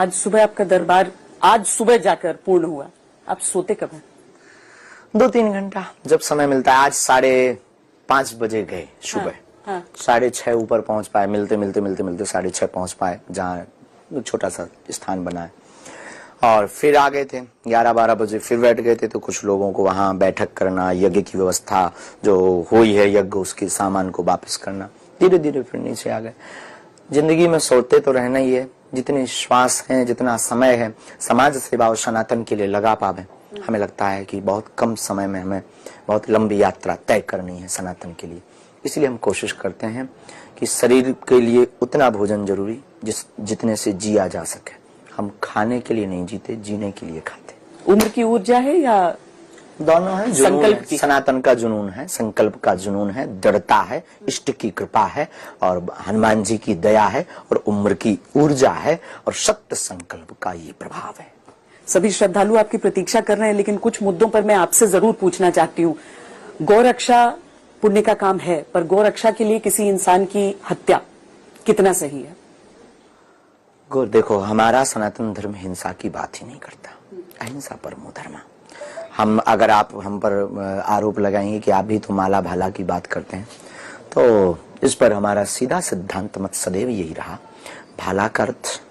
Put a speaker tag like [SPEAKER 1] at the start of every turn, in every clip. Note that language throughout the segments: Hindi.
[SPEAKER 1] आज सुबह आपका दरबार आज सुबह जाकर पूर्ण हुआ, आप सोते कब हैं?
[SPEAKER 2] 2-3 घंटा जब समय मिलता है। आज 5:30 बजे गए सुबह।
[SPEAKER 1] हाँ।
[SPEAKER 2] 6:30 ऊपर पहुंच पाए, मिलते 6:30 पहुंच पाए, जहाँ छोटा सा स्थान बना है। और फिर आ गए थे 11-12 बजे, फिर बैठ गए थे। तो कुछ लोगों को वहां बैठक करना, यज्ञ की व्यवस्था जो हुई है यज्ञ उसके सामान को वापस करना, धीरे धीरे फिर नीचे आ गए। जिंदगी में सोते तो रहना ही है। जितनी श्वास है, जितना समय है समाज सेवा और सनातन के लिए लगा पावे। हमें लगता है कि बहुत कम समय में हमें बहुत लंबी यात्रा तय करनी है सनातन के लिए। इसलिए हम कोशिश करते हैं कि शरीर के लिए उतना भोजन जरूरी जितने से जिया जा सके। हम खाने के लिए नहीं जीते, जीने के लिए खाते।
[SPEAKER 1] उम्र की ऊर्जा है या
[SPEAKER 2] दोनों है, संकल्प की। सनातन का जुनून है, संकल्प का जुनून है, दृढ़ता है, इष्ट की कृपा है और हनुमान जी की दया है और उम्र की ऊर्जा है और सत्य संकल्प का ये प्रभाव है।
[SPEAKER 1] सभी श्रद्धालु आपकी प्रतीक्षा कर रहे हैं, लेकिन कुछ मुद्दों पर मैं आपसे जरूर पूछना चाहती हूँ। गौरक्षा पुण्य का काम है, पर गौरक्षा के लिए किसी इंसान की हत्या कितना सही है?
[SPEAKER 2] देखो, हमारा सनातन धर्म हिंसा की बात ही नहीं करता। अहिंसा परमो धर्म। अगर आप हम पर आरोप लगाएंगे कि आप भी तो माला भाला की बात करते हैं, तो इस पर हमारा सीधा सिद्धांत मत सदैव यही रहा, भाला का अर्थ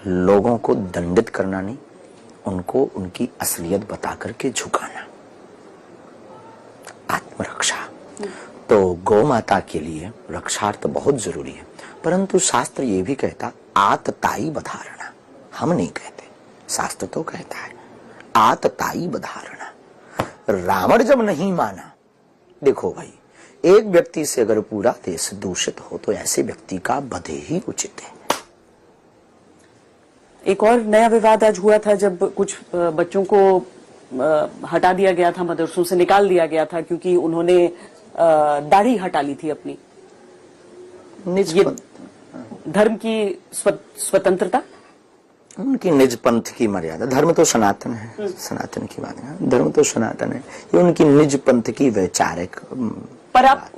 [SPEAKER 2] लोगों को दंडित करना नहीं, उनको उनकी असलियत बता करके झुकाना, आत्मरक्षा। तो गौ माता के लिए रक्षार्थ बहुत जरूरी है, परंतु शास्त्र ये भी कहता आतताई बधारणा। हम नहीं कहते, शास्त्र तो कहता है आतताई बधारणा। रावण जब नहीं माना, देखो भाई, एक व्यक्ति से अगर पूरा देश दूषित हो तो ऐसे व्यक्ति का वध ही उचित है।
[SPEAKER 1] एक और नया विवाद आज हुआ था जब कुछ बच्चों को हटा दिया गया था, मदरसों से निकाल दिया गया था क्योंकि उन्होंने दाढ़ी हटा ली थी अपनी। ये धर्म की स्वतंत्रता,
[SPEAKER 2] उनकी निज पंथ की मर्यादा। धर्म तो सनातन है, सनातन की बात है, धर्म तो सनातन है, ये उनकी निज पंथ की वैचारिक।
[SPEAKER 1] पर आप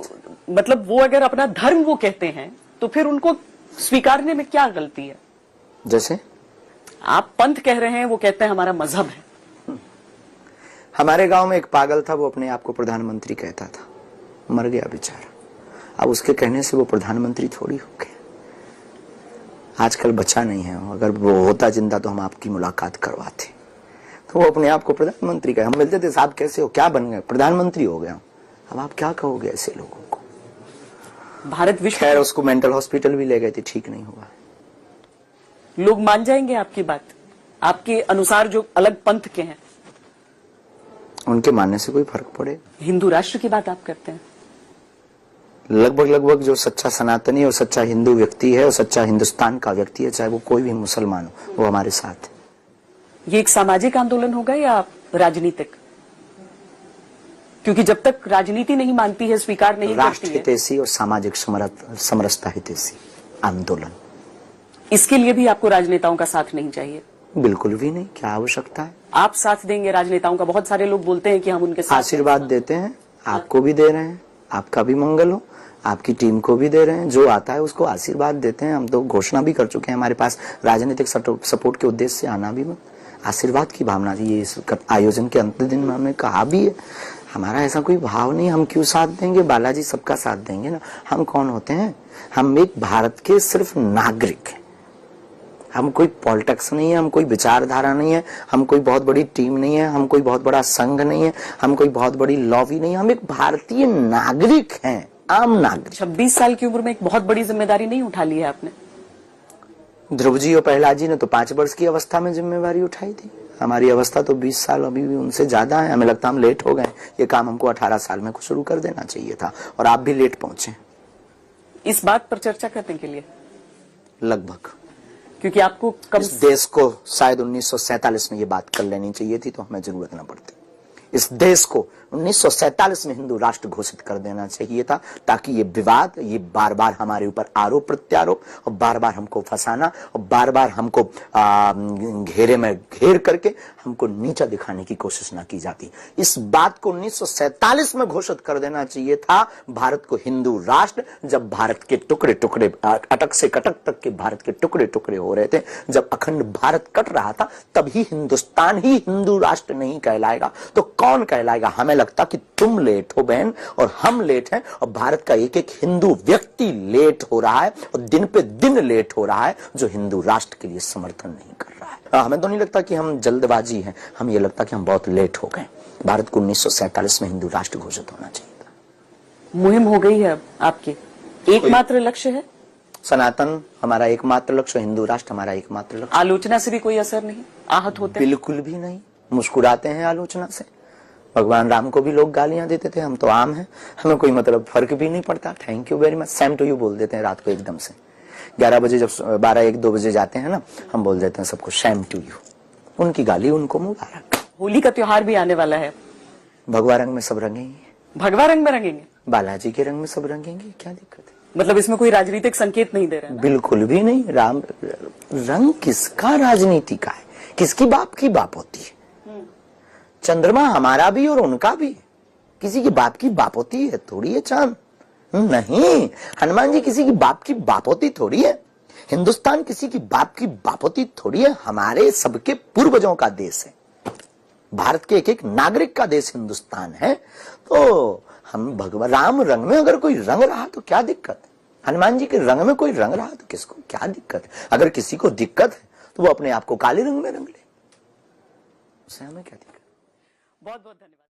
[SPEAKER 1] मतलब वो अगर अपना धर्म वो कहते हैं तो फिर उनको स्वीकारने में क्या गलती है?
[SPEAKER 2] जैसे
[SPEAKER 1] आप पंथ कह रहे हैं, वो कहते हैं हमारा मजहब है।
[SPEAKER 2] हमारे गांव में एक पागल था, वो अपने आप को प्रधानमंत्री कहता था, मर गया बेचारा। अब उसके कहने से वो प्रधानमंत्री थोड़ी हो गया। आजकल बचा नहीं है, अगर वो होता जिंदा तो हम आपकी मुलाकात करवाते। तो वो अपने आप को प्रधानमंत्री कहे। हम मिलते थे, साहब कैसे हो, क्या बन गए? प्रधानमंत्री हो गया। अब आप क्या कहोगे ऐसे लोगों को?
[SPEAKER 1] भारत विश्व,
[SPEAKER 2] खैर उसको मेंटल हॉस्पिटल भी ले गए थे, ठीक नहीं हुआ।
[SPEAKER 1] लोग मान जाएंगे आपकी बात, आपके अनुसार जो अलग पंथ के हैं?
[SPEAKER 2] उनके मानने से कोई फर्क पड़े?
[SPEAKER 1] हिंदू राष्ट्र की बात आप करते हैं।
[SPEAKER 2] लगभग जो सच्चा सनातनी और सच्चा हिंदू व्यक्ति है और सच्चा हिंदुस्तान का व्यक्ति है, चाहे वो कोई भी मुसलमान हो, वो हमारे साथ है।
[SPEAKER 1] ये एक सामाजिक आंदोलन होगा या राजनीतिक? क्योंकि जब तक राजनीति नहीं मानती है, स्वीकार नहीं करती है,
[SPEAKER 2] राष्ट्र हितैषी और सामाजिक समरसता हितैषी आंदोलन।
[SPEAKER 1] इसके लिए भी आपको राजनेताओं का साथ नहीं चाहिए?
[SPEAKER 2] बिल्कुल भी नहीं, क्या आवश्यकता है?
[SPEAKER 1] आप साथ देंगे राजनेताओं का? बहुत सारे लोग बोलते हैं कि हम उनके साथ
[SPEAKER 2] आशीर्वाद देते हैं, आपको भी दे रहे हैं, आपका भी मंगल हो, आपकी टीम को भी दे रहे हैं, जो आता है उसको आशीर्वाद देते हैं। हम तो घोषणा भी कर चुके हैं, हमारे पास राजनीतिक सपोर्ट के उद्देश्य से आना भी मत, आशीर्वाद की भावना थी। ये इस आयोजन के अंतिम दिन में हमने कहा भी है, हमारा ऐसा कोई भाव नहीं, हम क्यों साथ देंगे, बालाजी सबका साथ देंगे ना। हम कौन होते हैं? हम एक भारत के सिर्फ नागरिक हैं, हम कोई पॉलिटिक्स नहीं है, हम कोई विचारधारा नहीं है, हम कोई बहुत बड़ी टीम नहीं है, हम कोई बहुत बड़ा संघ नहीं है, हम कोई बहुत बड़ी लॉबी नहीं है, हम एक भारतीय नागरिक हैं, आम नागरिक।
[SPEAKER 1] 26 साल की उम्र में एक बहुत बड़ी जिम्मेदारी नहीं उठा ली है आपने?
[SPEAKER 2] ध्रुव जी और प्रहलाद जी ने तो 5 वर्ष की अवस्था में जिम्मेवारी उठाई थी। हमारी अवस्था तो 20 साल अभी भी उनसे ज्यादा है। हमें लगता है हम लेट हो गए, ये काम हमको 18 साल में शुरू कर देना चाहिए था और आप भी लेट पहुंचे।
[SPEAKER 1] इस बात पर चर्चा करने के लिए
[SPEAKER 2] लगभग,
[SPEAKER 1] क्योंकि आपको कम
[SPEAKER 2] इस देश को शायद 1947 में ये बात कर लेनी चाहिए थी, तो हमें जरूरत न पड़ती। इस देश को 1947 में हिंदू राष्ट्र घोषित कर देना चाहिए था, ताकि ये विवाद, ये बार बार हमारे ऊपर आरोप प्रत्यारोप और बार बार हमको फंसाना और बार बार हमको घेरे में घेर करके हमको नीचा दिखाने की कोशिश ना की जाती। इस बात को 1947 में घोषित कर देना चाहिए था, भारत को हिंदू राष्ट्र, जब भारत के टुकड़े टुकड़े, अटक से कटक तक के भारत के टुकड़े टुकड़े हो रहे थे, जब अखंड भारत कट रहा था, तभी हिंदुस्तान ही हिंदू राष्ट्र नहीं कहलाएगा तो कौन कहलाएगा। हमें लगता कि तुम लेट हो बहन और हम लेट हैं, और भारत का एक एक हिंदू व्यक्ति लेट हो रहा है और दिन पे दिन लेट हो रहा है, जो हिंदू राष्ट्र के लिए समर्थन नहीं कर रहा है। हमें तो नहीं लगता कि हम जल्दबाजी हैं, हमें यह लगता कि हम बहुत लेट हो गए। भारत को 1947 में हिंदू राष्ट्र घोषित होना चाहिए था।
[SPEAKER 1] मुहिम हो गई है अब आपकी, एकमात्र लक्ष्य है
[SPEAKER 2] सनातन हमारा एकमात्र लक्ष्य, हिंदू राष्ट्र हमारा एकमात्र लक्ष्य।
[SPEAKER 1] आलोचना से भी कोई असर नहीं, आहत होते?
[SPEAKER 2] बिल्कुल भी नहीं, मुस्कुराते हैं आलोचना से। भगवान राम को भी लोग गालियां देते थे, हम तो आम हैं, हमें कोई मतलब फर्क भी नहीं पड़ता। Thank you very much, same to you बोल देते हैं रात को एकदम से 11 बजे, जब 12-1-2 बजे जाते हैं ना, हम बोल देते हैं सबको सेम टू यू। उनकी गाली उनको मुबारक।
[SPEAKER 1] होली का त्योहार भी आने वाला है,
[SPEAKER 2] भगवा रंग में सब रंगेंगे।
[SPEAKER 1] भगवा रंग में रंगेंगे?
[SPEAKER 2] बालाजी के रंग में सब रंगेंगे, क्या दिक्कत है?
[SPEAKER 1] मतलब इसमें कोई राजनीतिक संकेत नहीं दे रहे हैं?
[SPEAKER 2] बिल्कुल भी नहीं। राम रंग किसका राजनीति का है? किसकी बाप की बाप होती है? चंद्रमा हमारा भी और उनका भी, किसी की बाप की बाप होती है थोड़ी है चांद? नहीं, हनुमान जी किसी की बाप की बाप होती थोड़ी है। हिंदुस्तान किसी की बाप की बाप होती थोड़ी है। हमारे सबके पूर्वजों का देश है, भारत के एक एक नागरिक का देश हिंदुस्तान है। तो हम भगवान राम रंग में अगर कोई रंग रहा तो क्या दिक्कत है? हनुमान जी के रंग में कोई रंग रहा तो किसको क्या दिक्कत है? अगर किसी को दिक्कत है तो वो अपने आप को काले रंग में रंग ले, उससे हमें क्या दिक्कत?
[SPEAKER 1] बहुत बहुत धन्यवाद।